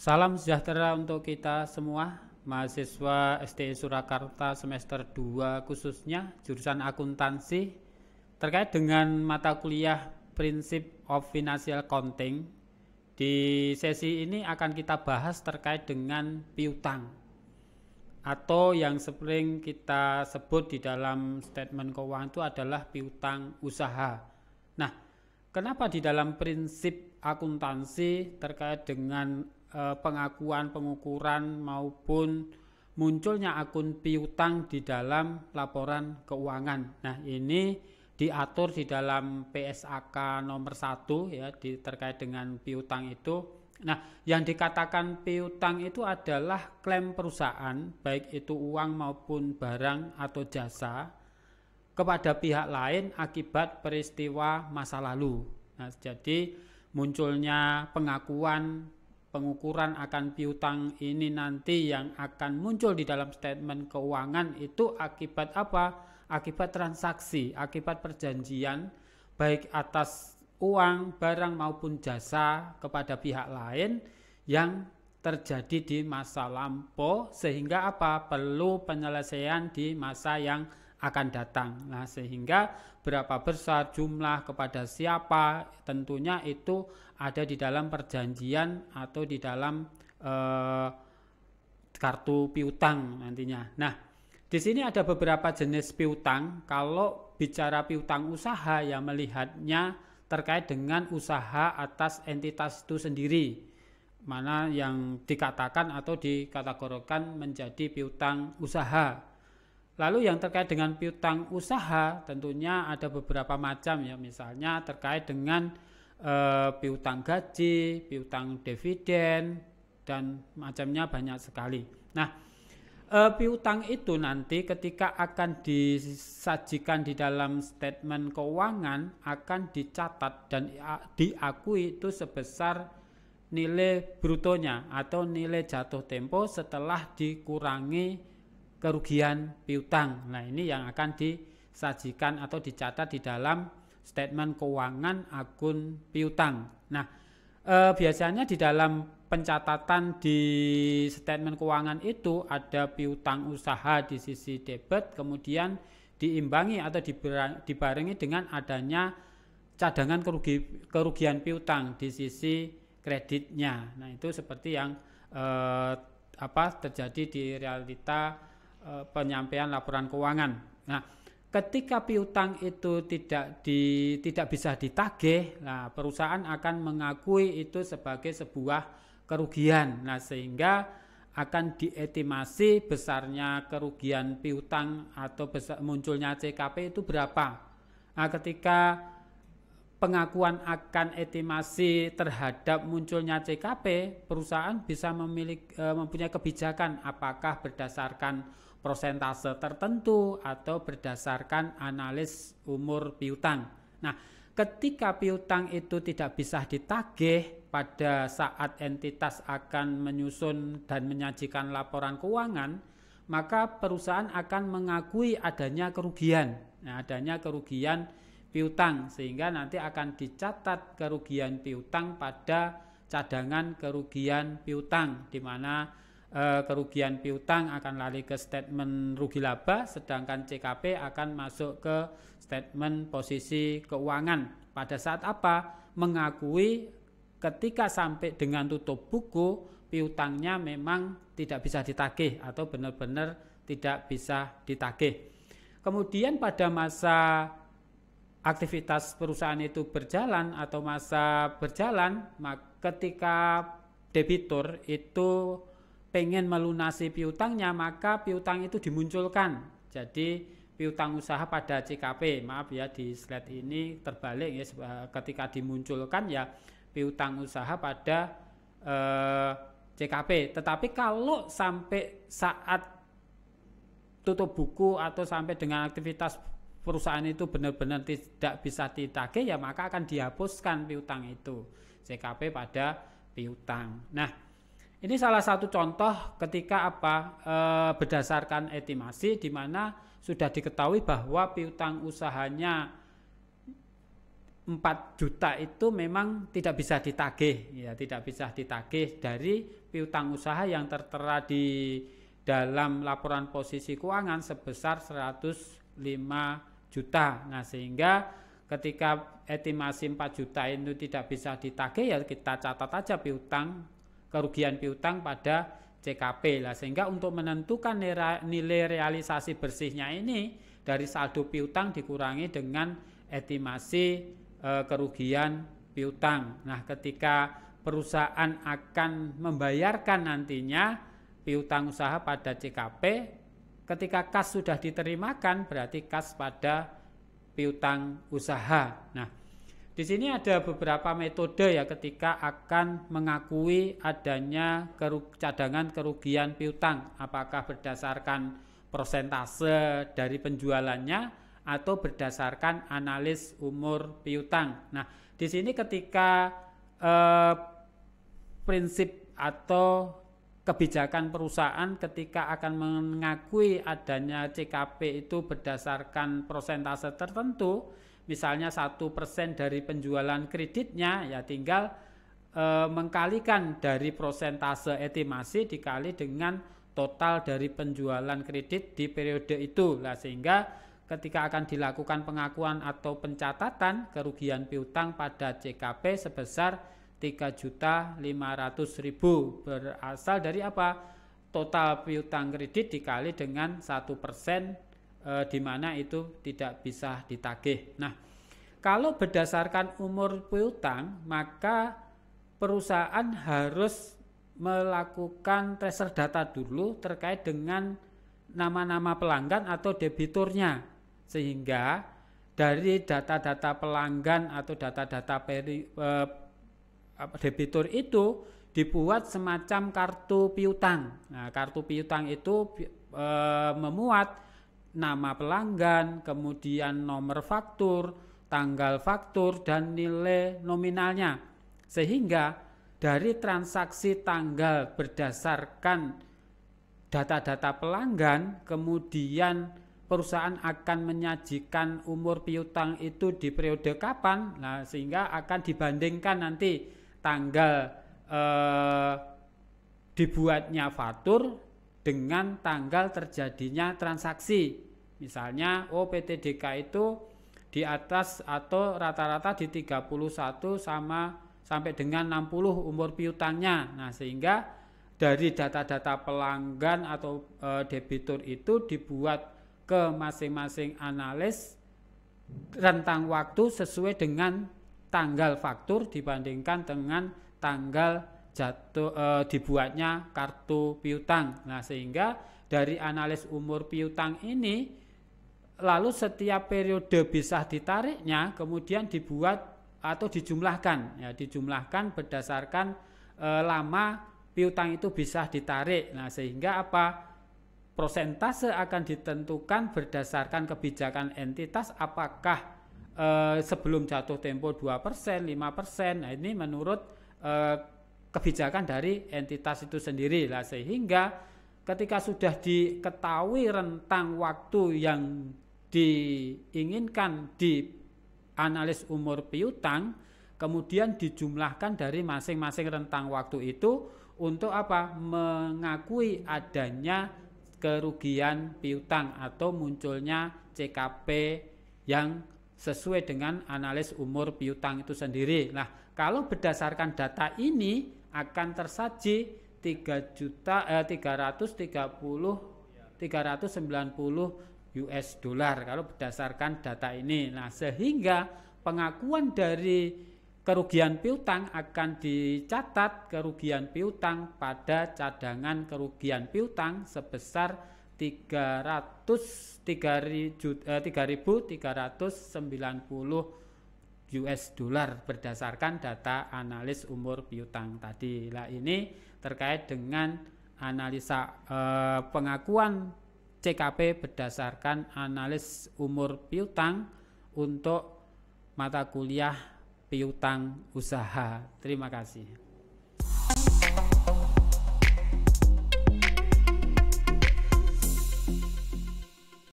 Salam sejahtera untuk kita semua, mahasiswa STI Surakarta semester 2 khususnya jurusan akuntansi terkait dengan mata kuliah Principle of Financial Accounting. Di sesi ini akan kita bahas terkait dengan piutang atau yang sering kita sebut di dalam statement keuangan itu adalah piutang usaha. Nah, kenapa di dalam prinsip akuntansi terkait dengan pengakuan, pengukuran maupun munculnya akun piutang di dalam laporan keuangan. Nah, ini diatur di dalam PSAK nomor 1 ya, terkait dengan piutang itu. Nah, yang dikatakan piutang itu adalah klaim perusahaan, baik itu uang maupun barang atau jasa kepada pihak lain akibat peristiwa masa lalu. Nah, jadi munculnya pengakuan pengukuran akan piutang ini nanti yang akan muncul di dalam statement keuangan itu akibat apa? Akibat transaksi, akibat perjanjian baik atas uang, barang maupun jasa kepada pihak lain yang terjadi di masa lampau sehingga apa? Perlu penyelesaian di masa yang akan datang. Nah, sehingga berapa besar jumlah kepada siapa tentunya itu ada di dalam perjanjian atau di dalam kartu piutang nantinya. Nah, di sini ada beberapa jenis piutang. Kalau bicara piutang usaha ya melihatnya terkait dengan usaha atas entitas itu sendiri, mana yang dikatakan atau dikategorikan menjadi piutang usaha. Lalu yang terkait dengan piutang usaha tentunya ada beberapa macam ya, misalnya terkait dengan piutang gaji, piutang dividen, dan macamnya banyak sekali. Nah, piutang itu nanti ketika akan disajikan di dalam statement keuangan akan dicatat dan diakui itu sebesar nilai brutonya atau nilai jatuh tempo setelah dikurangi kerugian piutang. Nah, ini yang akan disajikan atau dicatat di dalam statement keuangan akun piutang. Nah, biasanya di dalam pencatatan di statement keuangan itu ada piutang usaha di sisi debit, kemudian diimbangi atau dibarengi dengan adanya cadangan kerugian piutang di sisi kreditnya. Nah, itu seperti yang terjadi di realita penyampaian laporan keuangan. Nah, ketika piutang itu tidak bisa ditagih, nah perusahaan akan mengakui itu sebagai sebuah kerugian. Nah, sehingga akan diestimasi besarnya kerugian piutang atau munculnya CKP itu berapa. Nah, ketika pengakuan akan estimasi terhadap munculnya CKP, perusahaan bisa mempunyai kebijakan apakah berdasarkan persentase tertentu atau berdasarkan analis umur piutang. Nah, ketika piutang itu tidak bisa ditagih pada saat entitas akan menyusun dan menyajikan laporan keuangan, maka perusahaan akan mengakui adanya kerugian. Nah, adanya kerugian piutang sehingga nanti akan dicatat kerugian piutang pada cadangan kerugian piutang, di mana kerugian piutang akan lari ke statement rugi laba, sedangkan CKP akan masuk ke statement posisi keuangan. Pada saat apa? Mengakui ketika sampai dengan tutup buku piutangnya memang tidak bisa ditagih atau benar-benar tidak bisa ditagih. Kemudian pada masa aktivitas perusahaan itu berjalan atau masa berjalan, ketika debitur itu pengen melunasi piutangnya, maka piutang itu dimunculkan. Jadi piutang usaha pada CKP, maaf ya di slide ini terbalik ya, ketika dimunculkan ya piutang usaha pada CKP. Tetapi kalau sampai saat tutup buku atau sampai dengan aktivitas perusahaan itu benar-benar tidak bisa ditagih ya maka akan dihapuskan piutang itu, CKP pada piutang. Nah, ini salah satu contoh ketika berdasarkan estimasi di mana sudah diketahui bahwa piutang usahanya 4 juta itu memang tidak bisa ditagih, ya tidak bisa ditagih dari piutang usaha yang tertera di dalam laporan posisi keuangan sebesar 105 juta. Nah, sehingga ketika estimasi 4 juta itu tidak bisa ditagih, ya kita catat aja kerugian piutang pada CKP lah. Sehingga untuk menentukan nilai realisasi bersihnya ini dari saldo piutang dikurangi dengan estimasi kerugian piutang. Nah, ketika perusahaan akan membayarkan nantinya piutang usaha pada CKP, ketika kas sudah diterimakan berarti kas pada piutang usaha. Nah, di sini ada beberapa metode ya ketika akan mengakui adanya cadangan kerugian piutang, apakah berdasarkan persentase dari penjualannya atau berdasarkan analis umur piutang. Nah, di sini ketika prinsip atau kebijakan perusahaan ketika akan mengakui adanya CKP itu berdasarkan persentase tertentu, misalnya 1% dari penjualan kreditnya, ya tinggal mengkalikan dari persentase estimasi dikali dengan total dari penjualan kredit di periode itu. Nah, sehingga ketika akan dilakukan pengakuan atau pencatatan kerugian piutang pada CKP sebesar 3.500.000 berasal dari apa? Total piutang kredit dikali dengan 1%, di mana itu tidak bisa ditagih. Nah, kalau berdasarkan umur piutang, maka perusahaan harus melakukan tracer data dulu terkait dengan nama-nama pelanggan atau debiturnya. Sehingga dari data-data pelanggan atau data-data debitur itu dibuat semacam kartu piutang. Nah, kartu piutang itu memuat nama pelanggan, kemudian nomor faktur, tanggal faktur, dan nilai nominalnya. Sehingga dari transaksi tanggal berdasarkan data-data pelanggan, kemudian perusahaan akan menyajikan umur piutang itu di periode kapan. Nah, sehingga akan dibandingkan nanti tanggal dibuatnya faktur dengan tanggal terjadinya transaksi. Misalnya PTDK itu di atas atau rata-rata di 31 sampai dengan 60 umur piutangnya. Nah, sehingga dari data-data pelanggan atau debitur itu dibuat ke masing-masing analis rentang waktu sesuai dengan tanggal faktur dibandingkan dengan tanggal dibuatnya kartu piutang. Nah, sehingga dari analis umur piutang ini lalu setiap periode bisa ditariknya kemudian dibuat atau dijumlahkan, ya dijumlahkan berdasarkan lama piutang itu bisa ditarik. Nah, sehingga apa? Prosentase akan ditentukan berdasarkan kebijakan entitas, apakah sebelum jatuh tempo 2%, 5%. Nah, ini menurut kebijakan dari entitas itu sendiri lah. Sehingga ketika sudah diketahui rentang waktu yang diinginkan di analis umur piutang, kemudian dijumlahkan dari masing-masing rentang waktu itu untuk apa? Mengakui adanya kerugian piutang atau munculnya CKP yang sesuai dengan analis umur piutang itu sendiri. Nah, kalau berdasarkan data ini akan tersaji 390 US dollar kalau berdasarkan data ini. Nah, sehingga pengakuan dari kerugian piutang akan dicatat kerugian piutang pada cadangan kerugian piutang sebesar 3.390 US dollar berdasarkan data analis umur piutang tadi. Nah, ini terkait dengan analisa pengakuan CKP berdasarkan analis umur piutang untuk mata kuliah piutang usaha. Terima kasih.